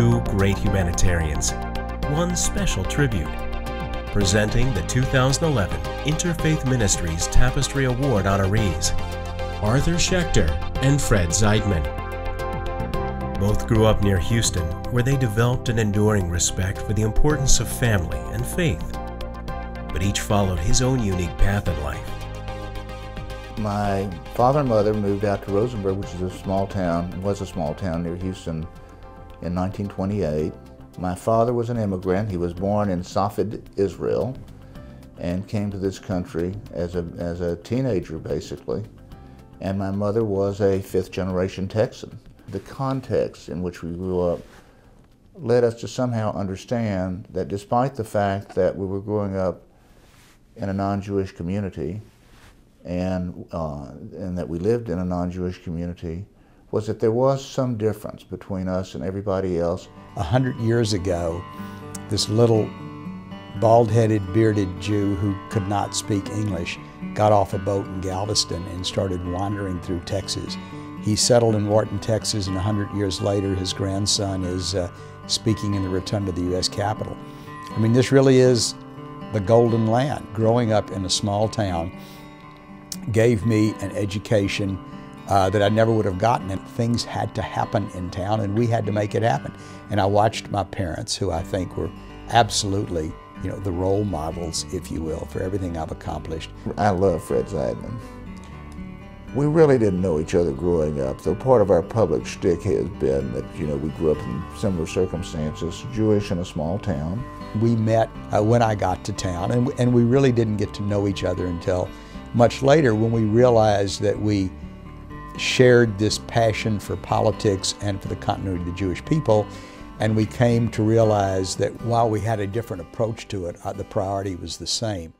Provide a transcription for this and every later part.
two great humanitarians, one special tribute, presenting the 2011 Interfaith Ministries Tapestry Award honorees, Arthur Schechter and Fred Zeidman. Both grew up near Houston, where they developed an enduring respect for the importance of family and faith, but each followed his own unique path in life. My father and mother moved out to Rosenberg, which is a small town, near Houston in 1928. My father was an immigrant. He was born in Twyford, Israel, and came to this country as a teenager, basically. And my mother was a fifth-generation Texan. The context in which we grew up led us to somehow understand that despite the fact that we were growing up in a non-Jewish community, and that we lived in a non-Jewish community, was that there was some difference between us and everybody else. 100 years ago, this little bald-headed, bearded Jew who could not speak English got off a boat in Galveston and started wandering through Texas. He settled in Wharton, Texas, and 100 years later his grandson is speaking in the rotunda of the U.S. Capitol. I mean, this really is the golden land. Growing up in a small town gave me an education that I never would have gotten, and things had to happen in town and we had to make it happen. And I watched my parents, who I think were absolutely, the role models, if you will, for everything I've accomplished. I love Fred Zeidman. We really didn't know each other growing up, so part of our public shtick has been that, we grew up in similar circumstances, Jewish in a small town. We met when I got to town, and we really didn't get to know each other until much later, when we realized that we shared this passion for politics and for the continuity of the Jewish people, and we came to realize that while we had a different approach to it, the priority was the same.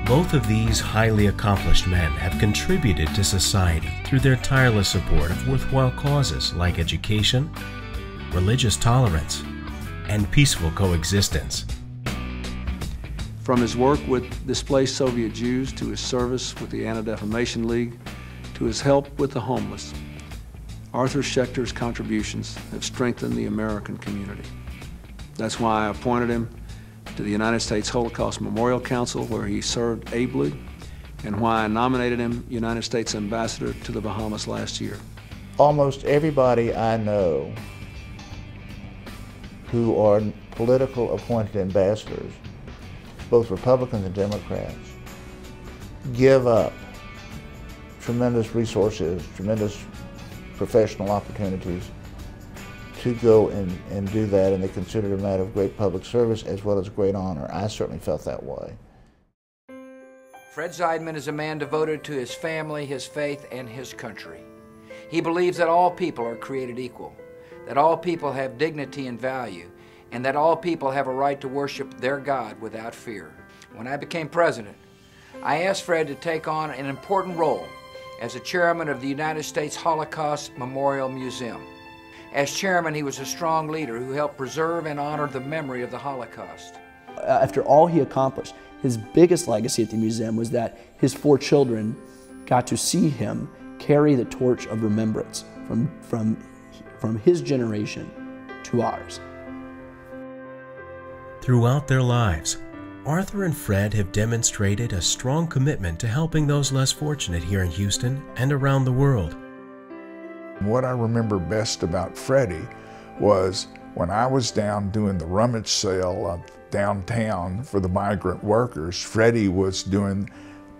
Both of these highly accomplished men have contributed to society through their tireless support of worthwhile causes like education, religious tolerance, and peaceful coexistence. From his work with displaced Soviet Jews, to his service with the Anti-Defamation League, to his help with the homeless, Arthur Schechter's contributions have strengthened the American community. That's why I appointed him to the United States Holocaust Memorial Council, where he served ably, and why I nominated him United States Ambassador to the Bahamas last year. Almost everybody I know who are political appointed ambassadors, both Republicans and Democrats, give up tremendous resources, tremendous professional opportunities to go and do that, and they consider it a matter of great public service as well as great honor. I certainly felt that way. Fred Zeidman is a man devoted to his family, his faith, and his country. He believes that all people are created equal, that all people have dignity and value, and that all people have a right to worship their God without fear. When I became president, I asked Fred to take on an important role as the chairman of the United States Holocaust Memorial Museum. As chairman, he was a strong leader who helped preserve and honor the memory of the Holocaust. After all he accomplished, his biggest legacy at the museum was that his 4 children got to see him carry the torch of remembrance from his generation to ours. Throughout their lives, Arthur and Fred have demonstrated a strong commitment to helping those less fortunate here in Houston and around the world. What I remember best about Freddie was when I was down doing the rummage sale downtown for the migrant workers, Freddie was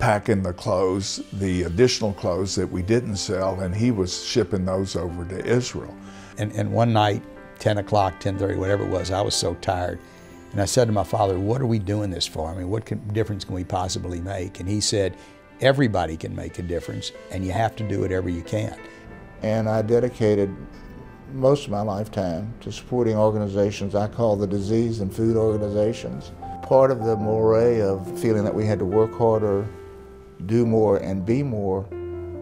packing the clothes, the additional clothes that we didn't sell, and he was shipping those over to Israel. And one night, 10 o'clock, 10:30, whatever it was, I was so tired. And I said to my father, what are we doing this for? I mean, what difference can we possibly make? And he said, everybody can make a difference, and you have to do whatever you can. And I dedicated most of my lifetime to supporting organizations I call the disease and food organizations. Part of the moray of feeling that we had to work harder, do more, and be more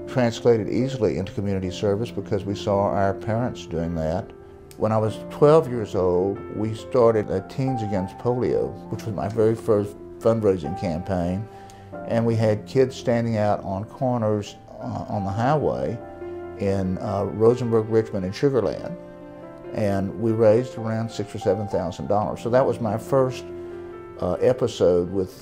translated easily into community service because we saw our parents doing that. When I was 12 years old, we started a Teens Against Polio, which was my very first fundraising campaign. And we had kids standing out on corners on the highway in Rosenberg, Richmond, and Sugar Land. And we raised around $6,000 or $7,000. So that was my first episode with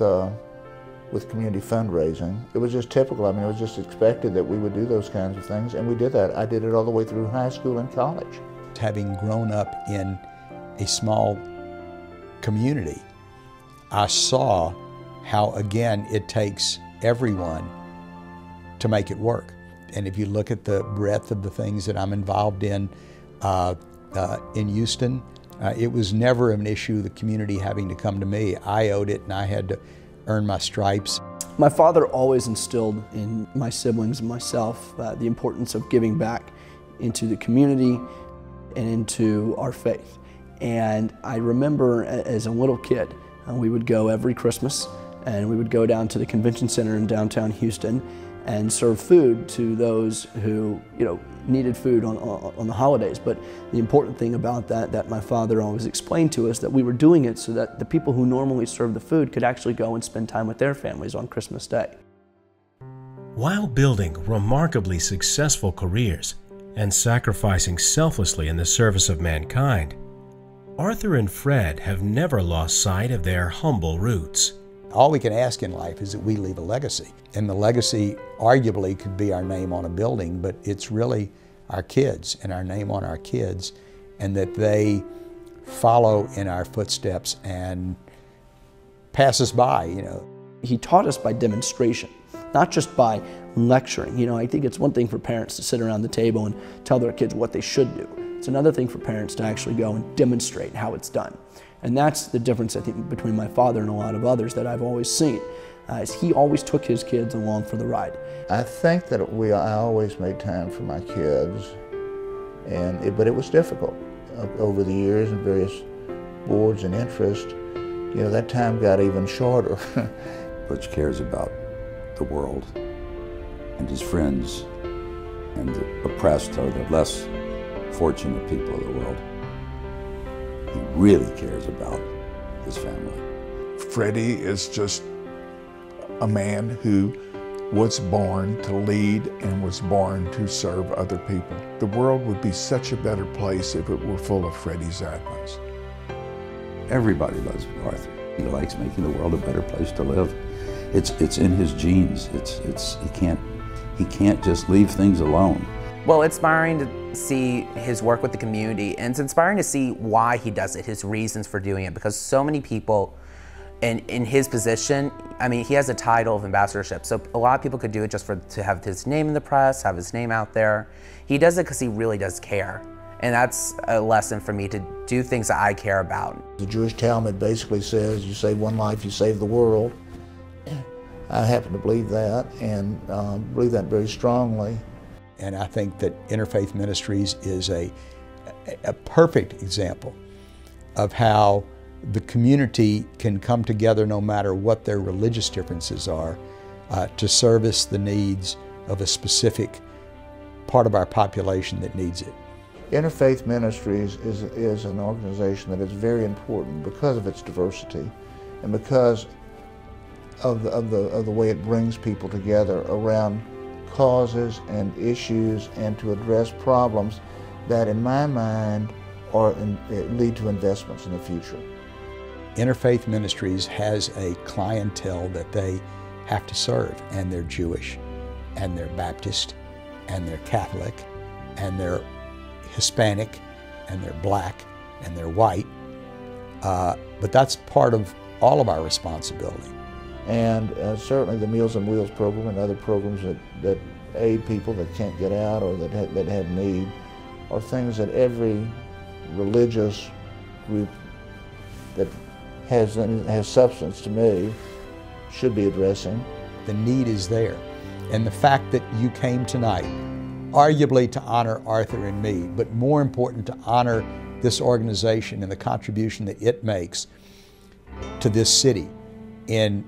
community fundraising. It was just typical. I mean, it was just expected that we would do those kinds of things, and we did that. I did it all the way through high school and college. Having grown up in a small community, I saw how, again, it takes everyone to make it work. And if you look at the breadth of the things that I'm involved in Houston, it was never an issue, the community having to come to me. I owed it, and I had to earn my stripes. My father always instilled in my siblings and myself the importance of giving back into the community and into our faith. And I remember as a little kid, we would go every Christmas, and we would go down to the convention center in downtown Houston and serve food to those who, needed food on the holidays. But the important thing about that my father always explained to us, that we were doing it so that the people who normally serve the food could actually go and spend time with their families on Christmas Day. While building remarkably successful careers and sacrificing selflessly in the service of mankind, Arthur and Fred have never lost sight of their humble roots. All we can ask in life is that we leave a legacy. And the legacy arguably could be our name on a building, but it's really our kids and our name on our kids, and that they follow in our footsteps and pass us by, He taught us by demonstration, not just by lecturing. I think it's one thing for parents to sit around the table and tell their kids what they should do. It's another thing for parents to actually go and demonstrate how it's done. And that's the difference, I think, between my father and a lot of others that I've always seen, is he always took his kids along for the ride. I think that I always made time for my kids, but it was difficult. Over the years and various boards and interests, that time got even shorter. Butch cares about the world and his friends and the oppressed or the less fortunate people of the world. He really cares about his family. Freddie is just a man who was born to lead and was born to serve other people. The world would be such a better place if it were full of Freddie Zeidmans. Everybody loves Arthur. He likes making the world a better place to live. It's in his genes. He can't just leave things alone. Well, it's inspiring to see his work with the community, and it's inspiring to see why he does it, his reasons for doing it, because so many people in his position, I mean, he has a title of ambassadorship, so a lot of people could do it just to have his name in the press, have his name out there. He does it because he really does care, and that's a lesson for me, to do things that I care about. The Jewish Talmud basically says, you save one life, you save the world. I happen to believe that, and believe that very strongly. And I think that Interfaith Ministries is a perfect example of how the community can come together, no matter what their religious differences are, to service the needs of a specific part of our population that needs it. Interfaith Ministries is an organization that is very important because of its diversity and because of the way it brings people together around causes and issues, and to address problems that, in my mind, lead to investments in the future. Interfaith Ministries has a clientele that they have to serve, and they're Jewish, and they're Baptist, and they're Catholic, and they're Hispanic, and they're black, and they're white. But that's part of all of our responsibility. And certainly the Meals on Wheels program and other programs that aid people that can't get out or that have need are things that every religious group that has substance, to me, should be addressing. The need is there. And the fact that you came tonight, arguably to honor Arthur and me, but more important to honor this organization and the contribution that it makes to this city in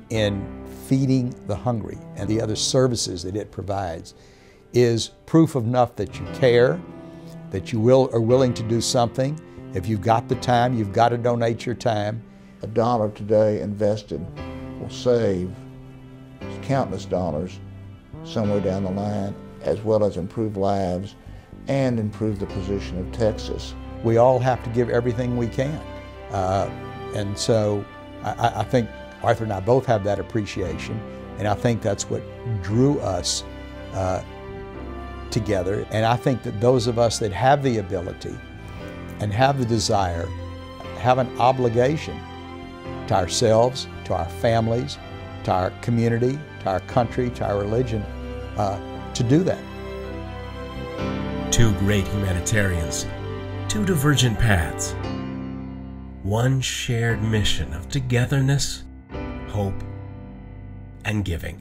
feeding the hungry and the other services that it provides, is proof enough that you care, that you are willing to do something. If you've got the time, you've got to donate your time. $1 today invested will save countless dollars somewhere down the line, as well as improve lives and improve the position of Texas we all have to give everything we can. And so I think Arthur and I both have that appreciation, and I think that's what drew us together. And I think that those of us that have the ability and have the desire have an obligation to ourselves, to our families, to our community, to our country, to our religion, to do that. Two great humanitarians, two divergent paths, one shared mission of togetherness, hope, and giving.